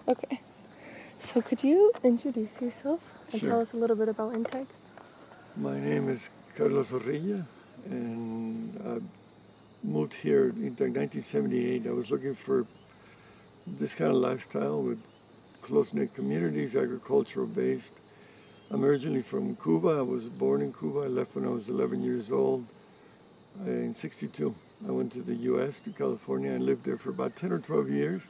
Okay. So could you introduce yourself and Sure. tell us a little bit about INTAG? My name is Carlos Zorrilla, and I moved here in 1978. I was looking for this kind of lifestyle with close-knit communities, agricultural based. I'm originally from Cuba. I was born in Cuba. I left when I was 11 years old in 62. I went to the U.S., to California, and lived there for about 10 or 12 years.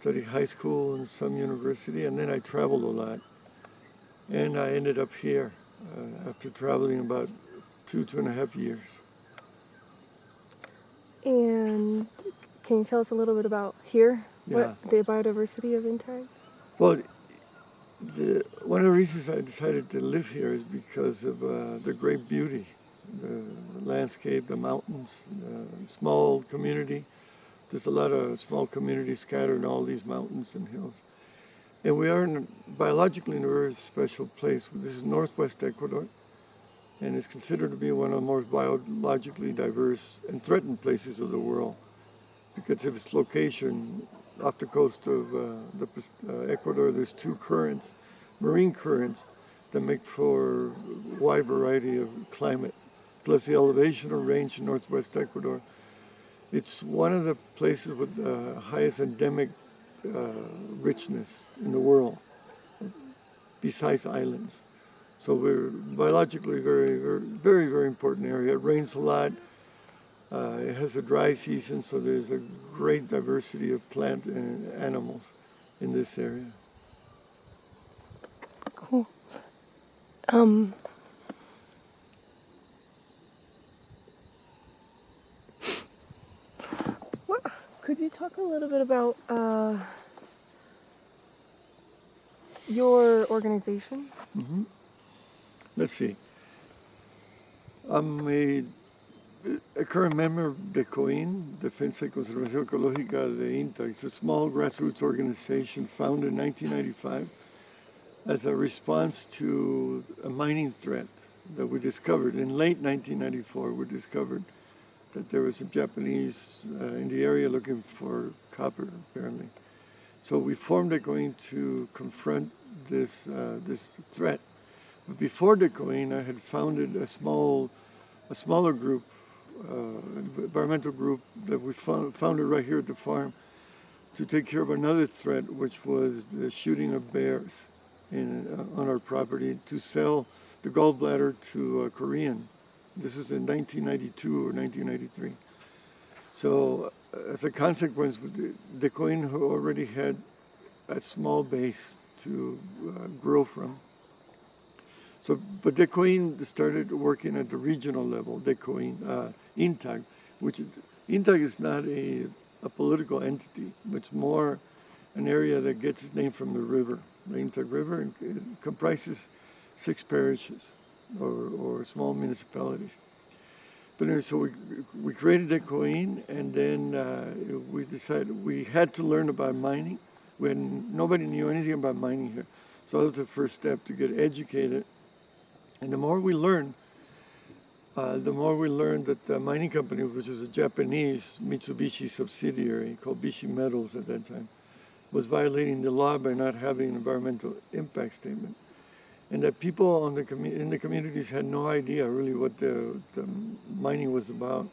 Studied high school and some university, and then I traveled a lot. And I ended up here after traveling about 2.5 years. And can you tell us a little bit about here? Yeah. What the biodiversity of INTAG? Well, one of the reasons I decided to live here is because of the great beauty, the landscape, the mountains, the small community. There's a lot of small communities scattered in all these mountains and hills. And we are biologically in a very special place. This is northwest Ecuador, and it's considered to be one of the most biologically diverse and threatened places of the world because of its location off the coast of Ecuador. There's two currents, marine currents, that make for a wide variety of climate, plus the elevational range in northwest Ecuador. It's one of the places with the highest endemic richness in the world, besides islands. So we're biologically very important area. It rains a lot. It has a dry season, so there's a great diversity of plant and animals in this area. Cool. Could you talk a little bit about your organization? Mm-hmm. Let's see. I'm a current member of DECOIN, Defensa y Conservación Ecológica de INTA. It's a small grassroots organization founded in 1995 as a response to a mining threat that we discovered in late 1994. We discovered that there was a Japanese in the area looking for copper, apparently. So we formed DECOIN to confront this threat. But before DECOIN, I had founded a smaller group, environmental group that we founded right here at the farm to take care of another threat, which was the shooting of bears on our property to sell the gallbladder to a Korean. This is in 1992 or 1993. So as a consequence, DECOIN already had a small base to grow from. So, but DECOIN started working at the regional level, DECOIN, INTAG, which INTAG is not a political entity, but it's more an area that gets its name from the river, the INTAG River, and it comprises 6 parishes or small municipalities. But anyway, so we created DECOIN, and then we decided we had to learn about mining. Nobody knew anything about mining here. So that was the first step, to get educated. And the more we learned that the mining company, which was a Japanese Mitsubishi subsidiary called Bishi Metals at that time, was violating the law by not having an environmental impact statement. And that people in the communities had no idea really what the mining was about.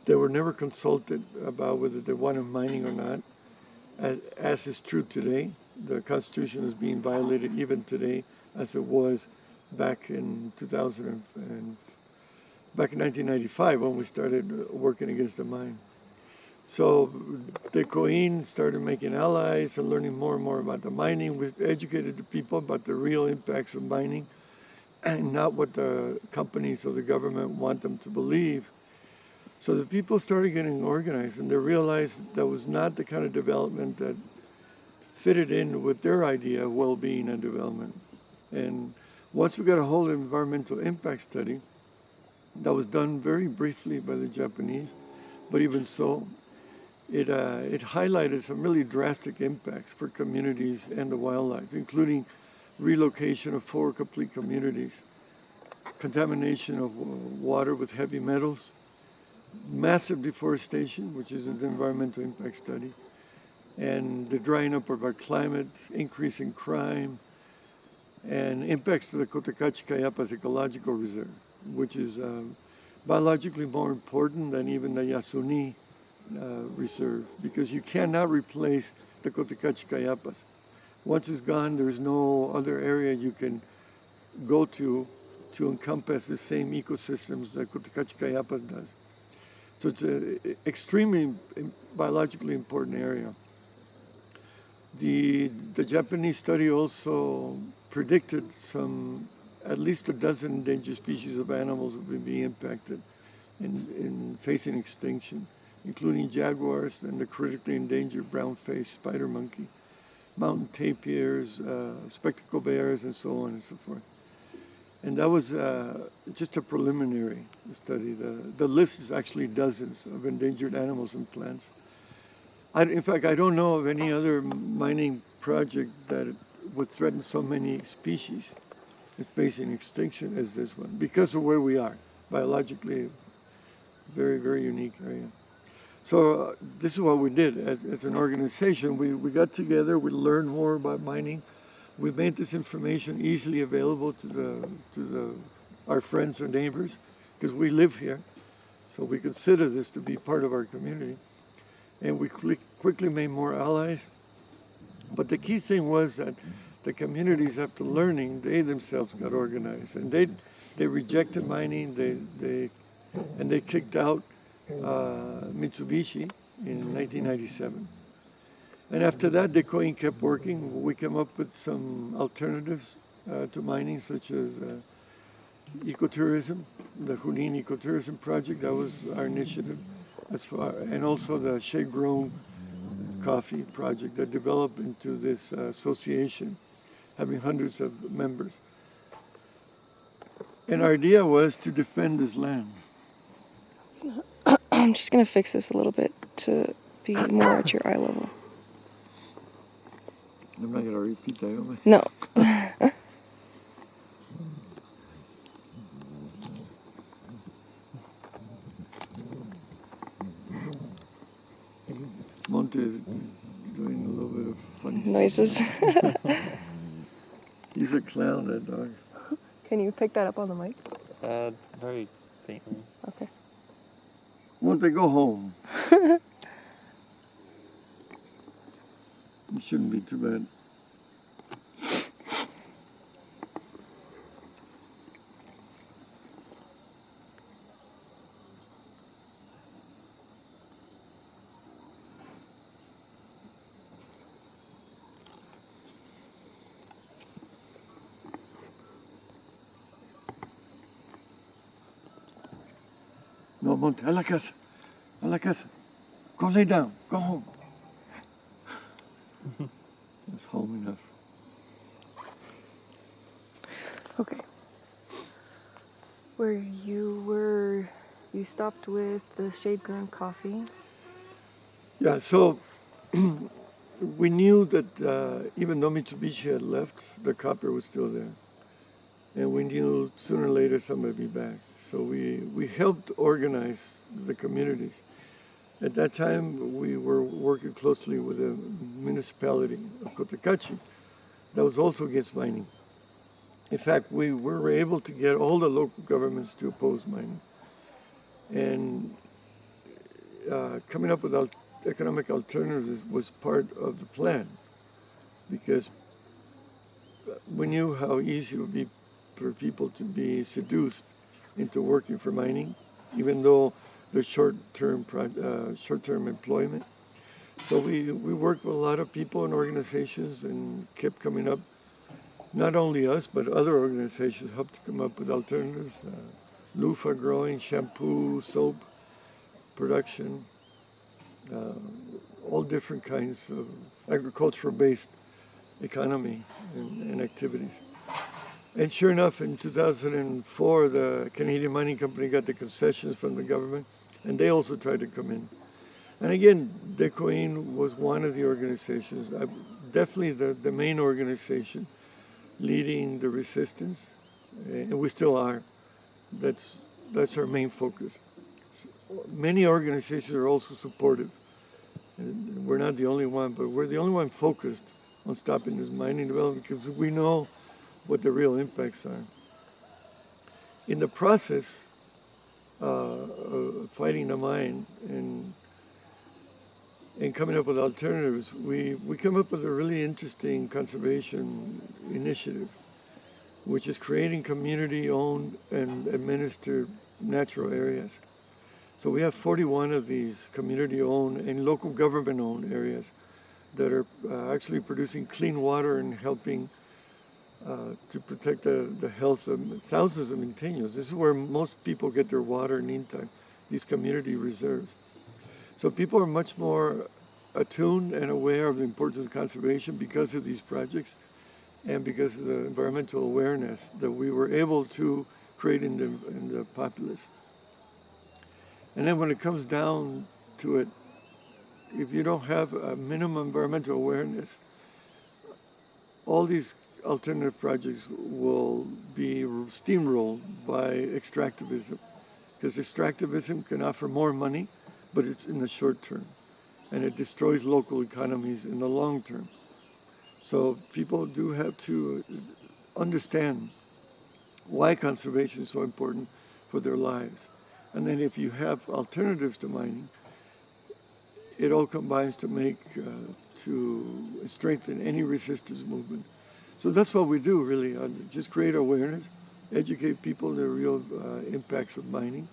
They were never consulted about whether they wanted mining or not. As is true today, the Constitution is being violated even today, as it was back in 2000 and back in 1995 when we started working against the mine. So DECOIN started making allies and learning more and more about the mining. We educated the people about the real impacts of mining and not what the companies or the government want them to believe. So the people started getting organized, and they realized that was not the kind of development that fitted in with their idea of well-being and development. And once we got a whole environmental impact study that was done very briefly by the Japanese, but even so, it highlighted some really drastic impacts for communities and the wildlife, including relocation of 4 complete communities, contamination of water with heavy metals, massive deforestation, which is in the environmental impact study, and the drying up of our climate, increase in crime, and impacts to the Cotacachi-Cayapas Ecological Reserve, which is biologically more important than even the Yasuni Reserve, because you cannot replace the Cotacachi-Cayapas. Once it's gone, there's no other area you can go to encompass the same ecosystems that Cotacachi-Cayapas does. So it's an extremely biologically important area. The Japanese study also predicted at least a dozen endangered species of animals would be impacted in facing extinction, including jaguars and the critically endangered brown-faced spider monkey, mountain tapirs, spectacle bears, and so on and so forth. And that was just a preliminary study. The list is actually dozens of endangered animals and plants. In fact, I don't know of any other mining project that would threaten so many species facing extinction as this one, because of where we are, biologically, very, very unique area. So this is what we did as an organization. We got together, we learned more about mining. We made this information easily available to our friends or neighbors, because we live here. So we consider this to be part of our community. And we quickly made more allies. But the key thing was that the communities, after learning, they themselves got organized. And they rejected mining, and they kicked out Mitsubishi in 1997. And after that, DeCoin kept working. We came up with some alternatives to mining, such as ecotourism, the Junin Ecotourism Project. That was our initiative, and also the shade-grown coffee project that developed into this association, having hundreds of members. And our idea was to defend this land. I'm just going to fix this a little bit to be more at your eye level. I'm not going to repeat that. No. Monte is doing a little bit of funny Noises. stuff. He's a clown, that dog. Can you pick that up on the mic? Very faintly. Okay. Monte, go home. It shouldn't be too bad. No, Monte, a la casa. A la casa. Go lay down. Go home. That's home enough. Okay. Where you stopped with the shade-grown coffee. Yeah, so we knew that even though Mitsubishi had left, the copper was still there. And we knew sooner or later somebody would be back. So we helped organize the communities. At that time, we were working closely with the municipality of Cotacachi that was also against mining. In fact, we were able to get all the local governments to oppose mining. And coming up with economic alternatives was part of the plan, because we knew how easy it would be for people to be seduced into working for mining, even though there's short-term employment. So we worked with a lot of people and organizations and kept coming up. Not only us, but other organizations helped to come up with alternatives. Loofah growing, shampoo, soap production, all different kinds of agricultural-based economy and activities. And sure enough, in 2004, the Canadian Mining Company got the concessions from the government, and they also tried to come in. And again, DeCoin was one of the organizations, definitely the main organization leading the resistance, and we still are. That's our main focus. Many organizations are also supportive And we're not the only one, but we're the only one focused on stopping this mining development because we know what the real impacts are. In the process of fighting the mine and coming up with alternatives, we come up with a really interesting conservation initiative, which is creating community-owned and administered natural areas. So we have 41 of these community-owned and local government-owned areas that are actually producing clean water and helping to protect the health of thousands of Minteños. This is where most people get their water in Intac, these community reserves. So people are much more attuned and aware of the importance of conservation because of these projects and because of the environmental awareness that we were able to create in the populace. And then when it comes down to it, if you don't have a minimum environmental awareness, all these alternative projects will be steamrolled by extractivism, because extractivism can offer more money, but it's in the short term, and it destroys local economies in the long term. So people do have to understand why conservation is so important for their lives. And then if you have alternatives to mining, it all combines to make, to strengthen any resistance movement. So that's what we do, really, just create awareness, educate people on the real impacts of mining,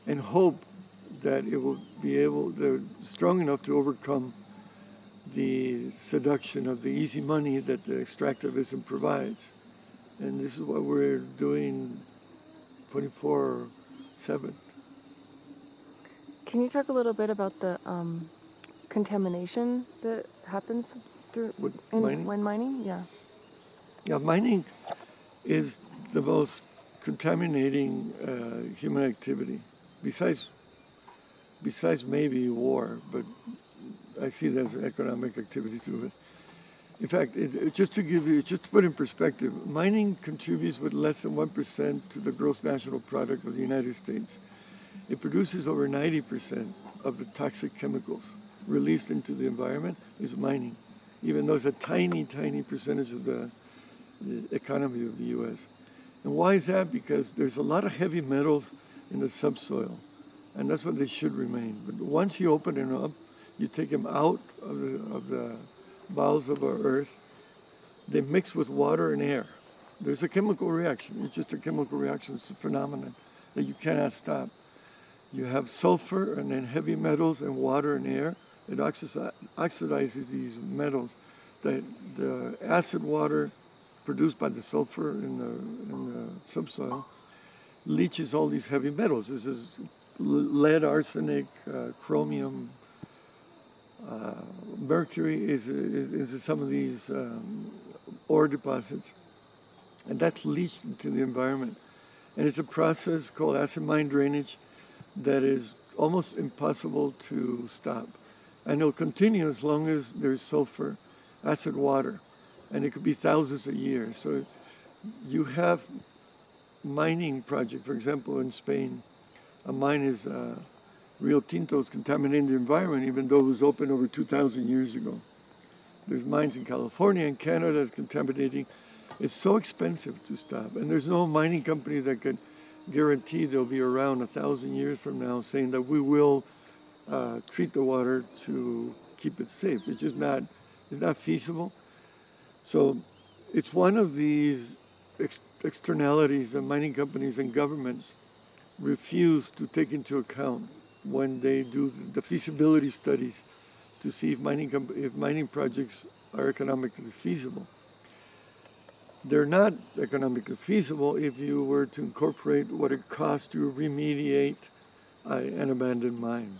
and hope that it will be they're strong enough to overcome the seduction of the easy money that the extractivism provides. And this is what we're doing 24/7. Can you talk a little bit about the contamination that happens through Mining? when mining? Yeah. Yeah, mining is the most contaminating human activity, besides maybe war, but I see that as an economic activity too. In fact, just to put in perspective, mining contributes with less than 1% to the gross national product of the United States. It produces over 90% of the toxic chemicals released into the environment is mining, even though it's a tiny, tiny percentage of the economy of the U.S. And why is that? Because there's a lot of heavy metals in the subsoil, and that's what they should remain. But once you open it up, you take them out of the bowels of our earth, they mix with water and air. There's a chemical reaction. It's just a chemical reaction. It's a phenomenon that you cannot stop. You have sulfur and then heavy metals and water and air. It oxidizes these metals. The acid water produced by the sulfur in the subsoil leaches all these heavy metals. This is lead, arsenic, chromium, mercury is in some of these ore deposits, and that's leached into the environment. And it's a process called acid mine drainage that is almost impossible to stop. And it'll continue as long as there's sulfur, acid water, and it could be thousands of years. So you have mining project, for example, in Spain. A mine is Rio Tinto's contaminating the environment, even though it was open over 2,000 years ago. There's mines in California and Canada that's contaminating. It's so expensive to stop, and there's no mining company that could guarantee they'll be around 1,000 years from now saying that we will treat the water to keep it safe. It's not feasible. So it's one of these externalities that mining companies and governments refuse to take into account when they do the feasibility studies to see if mining projects are economically feasible. They're not economically feasible if you were to incorporate what it costs to remediate an abandoned mine.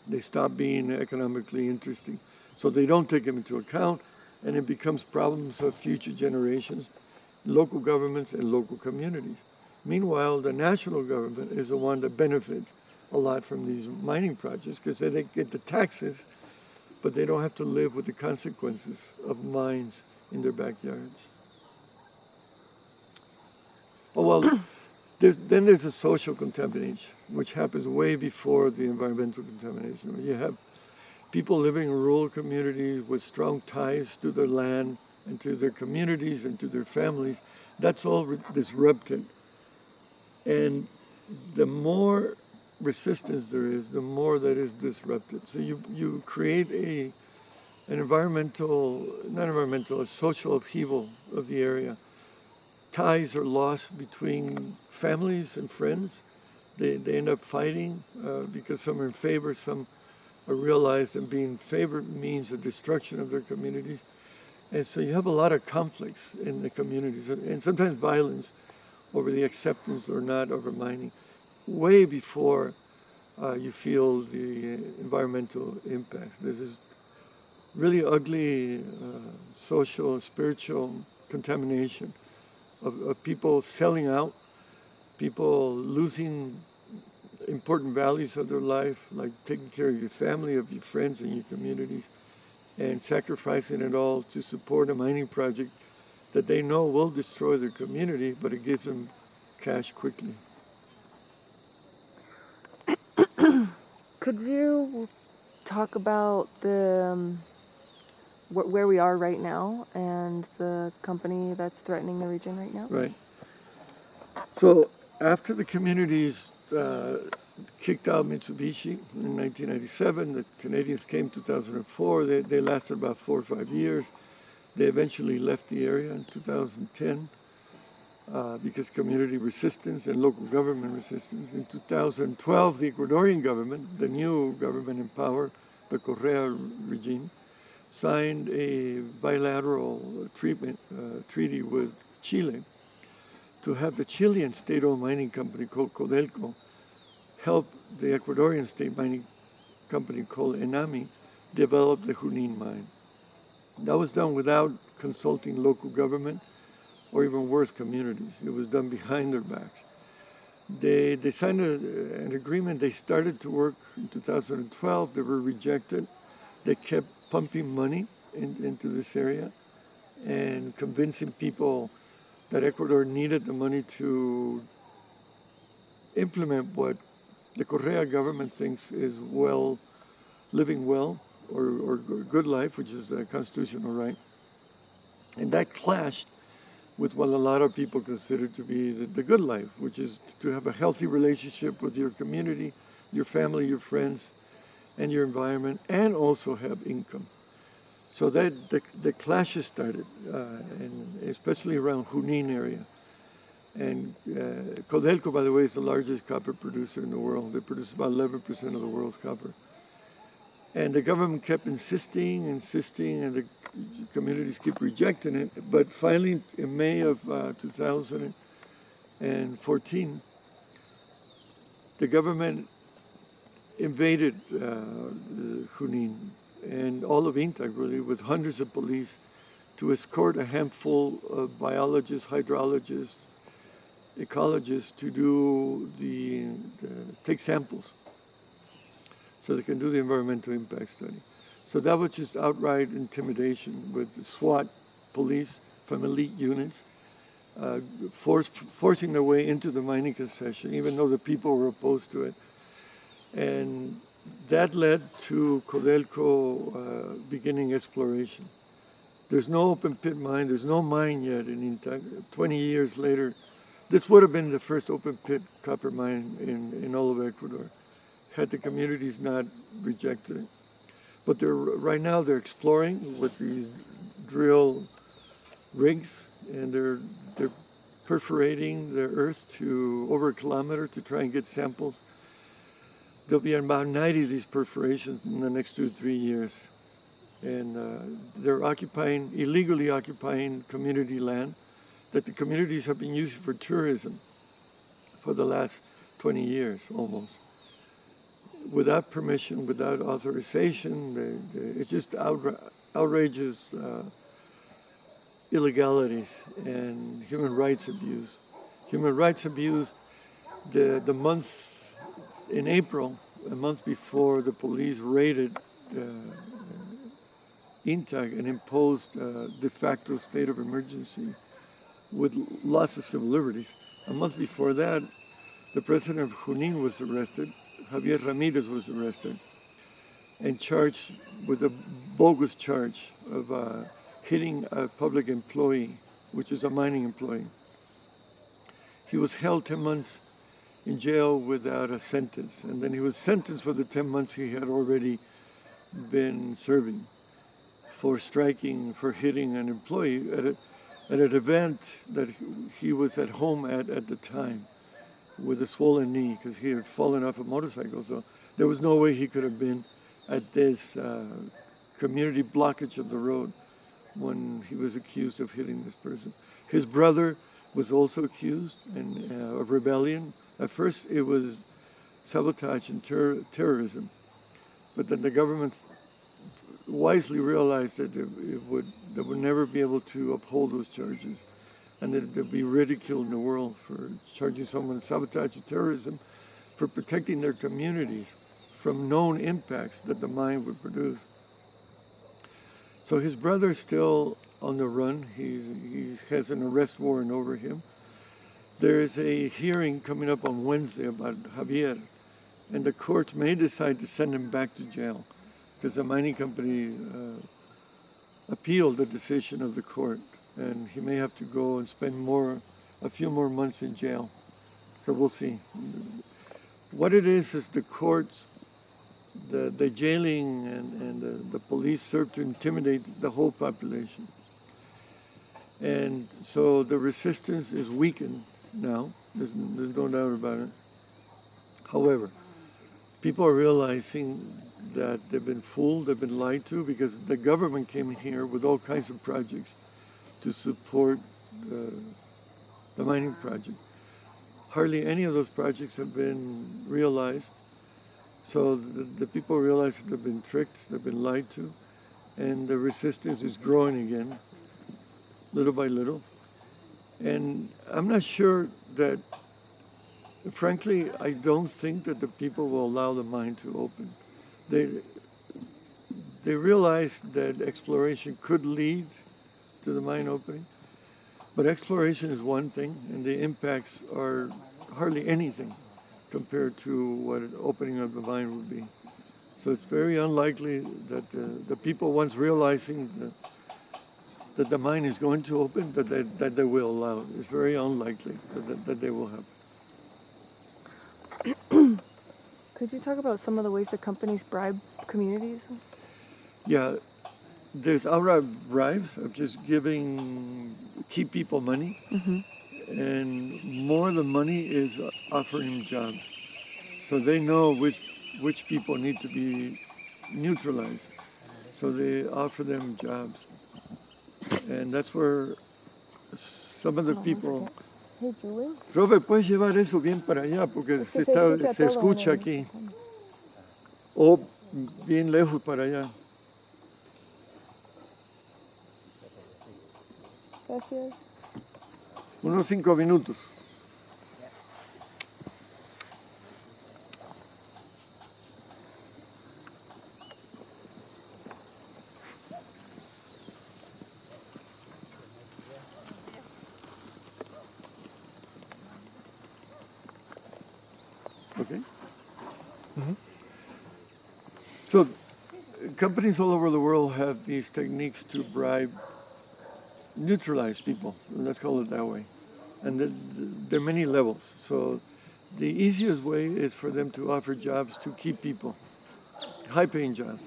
They stop being economically interesting. So they don't take them into account, and it becomes problems of future generations, local governments, and local communities. Meanwhile, the national government is the one that benefits a lot from these mining projects because they get the taxes, but they don't have to live with the consequences of mines in their backyards. Oh, well, then there's the social contamination, which happens way before the environmental contamination. people living in rural communities with strong ties to their land and to their communities and to their families, that's all disrupted. And the more resistance there is, the more that is disrupted. So you create a social upheaval of the area. Ties are lost between families and friends. They end up fighting because some are in favor, some are realized that being in favor means the destruction of their communities. And so you have a lot of conflicts in the communities and sometimes violence over the acceptance or not of mining, way before you feel the environmental impacts. This is really ugly social, spiritual contamination of people selling out, people losing important values of their life, like taking care of your family, of your friends and your communities, and sacrificing it all to support a mining project that they know will destroy their community, but it gives them cash quickly. Could you talk about the where we are right now and the company that's threatening the region right now? Right. So after the communities kicked out Mitsubishi in 1997, the Canadians came in 2004. They lasted about 4 or 5 years. They eventually left the area in 2010 because community resistance and local government resistance. In 2012, the Ecuadorian government, the new government in power, the Correa regime, signed a bilateral treaty with Chile to have the Chilean state-owned mining company called Codelco help the Ecuadorian state mining company called ENAMI develop the Junin mine. That was done without consulting local government or even worse, communities. It was done behind their backs. They signed an agreement. They started to work in 2012. They were rejected. They kept pumping money into this area and convincing people that Ecuador needed the money to implement what the Correa government thinks is living well or good life, which is a constitutional right. And that clashed with what a lot of people consider to be the good life, which is to have a healthy relationship with your community, your family, your friends, and your environment, and also have income. So that the clashes started, and especially around Junin area. And Codelco, by the way, is the largest copper producer in the world. They produce about 11% of the world's copper. And the government kept insisting, and the communities keep rejecting it. But finally, in May of 2014, the government invaded Junin and all of Intac, really, with hundreds of police to escort a handful of biologists, hydrologists, ecologists to take samples so they can do the environmental impact study. So that was just outright intimidation with the SWAT police from elite units, forcing their way into the mining concession, even though the people were opposed to it. And that led to Codelco beginning exploration. There's no open pit mine, there's no mine yet in Intac. 20 years later, this would have been the first open pit copper mine in all of Ecuador, had the communities not rejected it. But right now they're exploring with these drill rigs, and they're perforating the earth to over a kilometer to try and get samples. There'll be about 90 of these perforations in the next 2 to 3 years. And they're illegally occupying community land that the communities have been using for tourism for the last 20 years almost. Without permission, without authorization, it's just outrageous illegalities and human rights abuse. Human rights abuse, the month in April, a month before the police raided Intac and imposed de facto state of emergency with loss of civil liberties. A month before that, the president of Junin was arrested. Javier Ramirez was arrested. and charged with a bogus charge of hitting a public employee, which is a mining employee. He was held 10 months in jail without a sentence, and then he was sentenced for the 10 months he had already been serving for striking, for hitting an employee at an event that he was at home at the time with a swollen knee because he had fallen off a motorcycle. So there was no way he could have been at this community blockage of the road when he was accused of hitting this person. His brother was also accused of rebellion. At first it was sabotage and terrorism, but then the government wisely realized that they would never be able to uphold those charges, and that they'd be ridiculed in the world for charging someone with sabotage and terrorism for protecting their communities from known impacts that the mine would produce. So his brother's still on the run. He has an arrest warrant over him. There is a hearing coming up on Wednesday about Javier, and the court may decide to send him back to jail because the mining company appealed the decision of the court, and he may have to go and spend a few more months in jail. So we'll see. What it is the courts, the jailing and the police serve to intimidate the whole population. And so the resistance is weakened now. There's no doubt about it. However, people are realizing that they've been fooled, they've been lied to, because the government came here with all kinds of projects to support the mining project. Hardly any of those projects have been realized. So the people realize that they've been tricked, they've been lied to, and the resistance is growing again, little by little. And I'm not sure that, frankly, I don't think that the people will allow the mine to open. They realize that exploration could lead to the mine opening, but exploration is one thing, and the impacts are hardly anything compared to what an opening of the mine would be. So it's very unlikely that the people, once realizing that the mine is going to open, that they will allow it. It's very unlikely that they will happen. Could you talk about some of the ways that companies bribe communities? Yeah, there's outright bribes of just keep people money. Mm-hmm. And more than money is offering them jobs. So they know which people need to be neutralized. So they offer them jobs. And that's where some of the people... Hey, Julie. Robert, ¿puedes llevar eso bien para allá? Porque se escucha aquí. O bien lejos para allá. Gracias. Unos 5 minutos. Okay. Mm-hmm. So companies all over the world have these techniques to neutralize people. Let's call it that way. And there are many levels. So the easiest way is for them to offer jobs to keep people, high-paying jobs.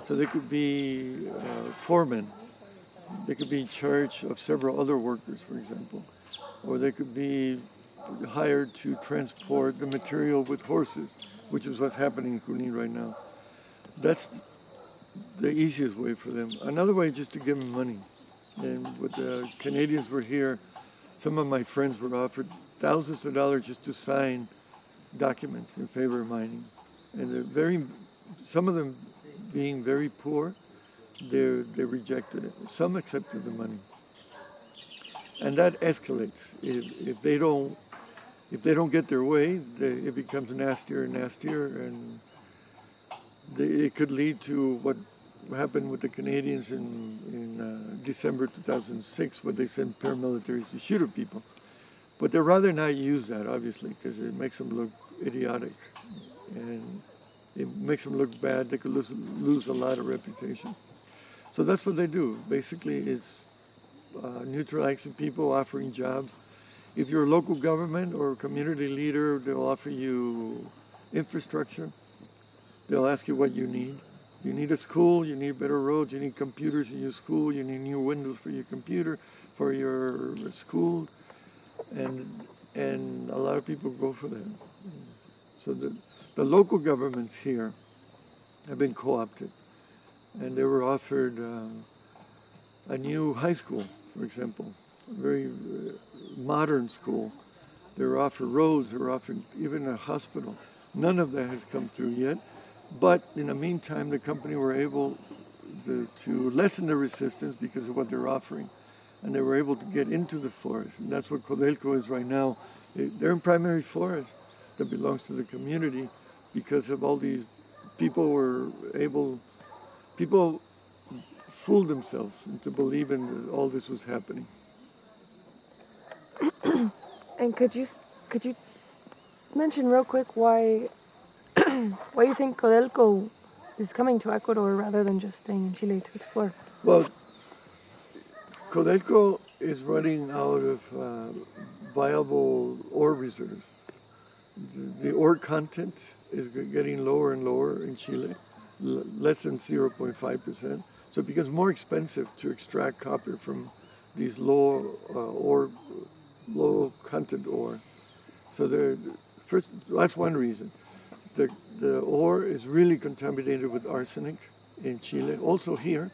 So they could be foremen. They could be in charge of several other workers, for example. Or they could be hired to transport the material with horses, which is what's happening in Junín right now. That's the easiest way for them. Another way is just to give them money. And when the Canadians were here, some of my friends were offered thousands of dollars just to sign documents in favor of mining. And some of them being very poor, they rejected it. Some accepted the money. And that escalates. If they don't get their way, it becomes nastier and nastier, and it could lead to what happened with the Canadians in December 2006, when they sent paramilitaries to shoot at people. But they'd rather not use that, obviously, because it makes them look idiotic. And It makes them look bad. They could lose a lot of reputation. So that's what they do. Basically, it's neutralizing people, offering jobs. If you're a local government or a community leader, they'll offer you infrastructure. They'll ask you what you need. You need a school, you need better roads, you need computers in your school, you need new windows for your computer, for your school, and a lot of people go for that. So the local governments here have been co-opted, and they were offered a new high school, for example, a very modern school. They were offered roads, they were offered even a hospital. None of that has come through yet. But in the meantime, the company were able to lessen the resistance because of what they're offering. And they were able to get into the forest. And that's what Codelco is right now. They're in primary forest that belongs to the community because of all these people people fooled themselves into believing that all this was happening. And could you mention real quick why you think Codelco is coming to Ecuador rather than just staying in Chile to explore? Well, Codelco is running out of viable ore reserves. The ore content is getting lower and lower in Chile, less than 0.5%. So it becomes more expensive to extract copper from these low content ore. So that's one reason. The ore is really contaminated with arsenic in Chile, also here,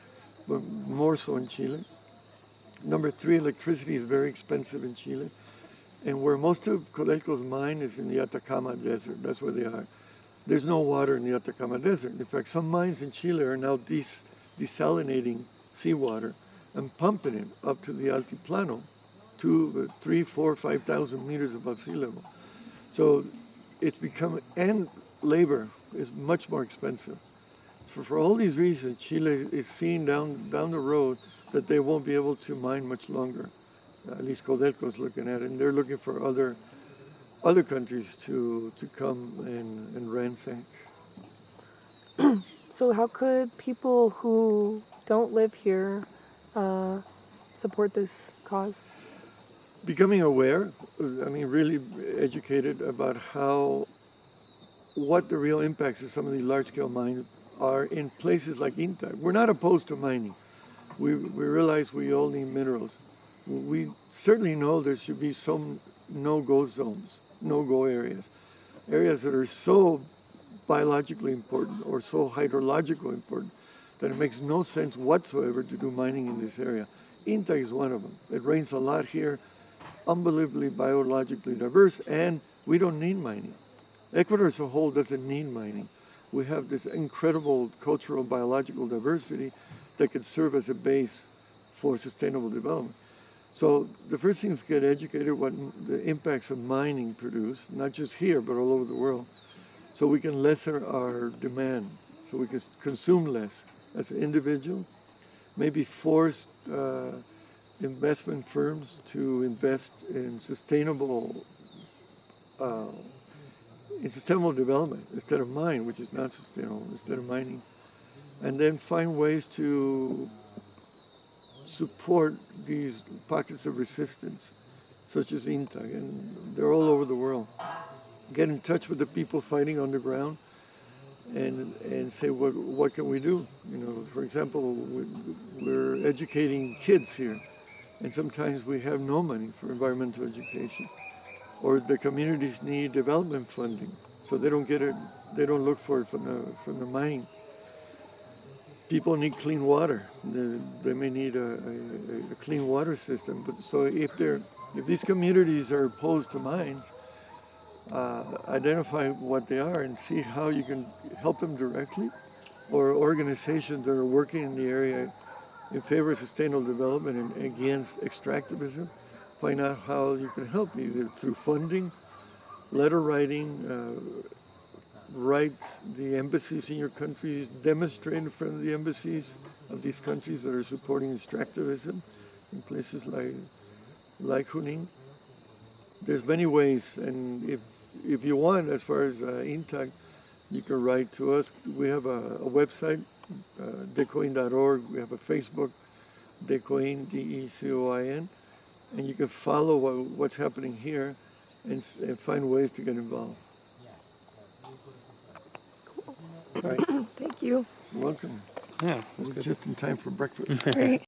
but more so in Chile. Number 3, electricity is very expensive in Chile. And where most of Codelco's mine is in the Atacama Desert. That's where they are. There's no water in the Atacama Desert. In fact, some mines in Chile are now desalinating seawater and pumping it up to the Altiplano, 3, 4, 5,000 meters above sea level. So it's become, and labor is much more expensive. So for all these reasons, Chile is seeing down the road that they won't be able to mine much longer. At least Codelco is looking at it, and they're looking for other countries to come and ransack. So how could people who don't live here support this cause? Becoming aware, really educated about what the real impacts of some of these large-scale mines are in places like INTA. We're not opposed to mining. We realize we all need minerals. We certainly know there should be some no-go zones, no-go areas that are so biologically important or so hydrologically important that it makes no sense whatsoever to do mining in this area. INTA is one of them. It rains a lot here, unbelievably biologically diverse, and we don't need mining. Ecuador as a whole doesn't need mining. We have this incredible cultural biological diversity that could serve as a base for sustainable development. So the first thing is get educated what the impacts of mining produce, not just here, but all over the world, so we can lessen our demand, so we can consume less as an individual, maybe force investment firms to invest in sustainable development instead of mine, which is not sustainable, instead of mining, and then find ways to support these pockets of resistance, such as INTA, and they're all over the world. Get in touch with the people fighting on the ground and say, what can we do? For example, we're educating kids here, and sometimes we have no money for environmental education. Or the communities need development funding, so they don't get it. They don't look for it from the mining. People need clean water. They may need a clean water system. But so if these communities are opposed to mines, identify what they are and see how you can help them directly, or organizations that are working in the area in favor of sustainable development and against extractivism. Find out how you can help, either through funding, letter writing, write the embassies in your country, demonstrate in front of the embassies of these countries that are supporting extractivism in places like Junín. There's many ways, and if you want, as far as INTAC, You can write to us. We have a website, decoin.org. We have a Facebook, Decoin, DECOIN. And you can follow what's happening here and find ways to get involved. All right. Thank you. Welcome. Yeah, We're just in time for breakfast. Great.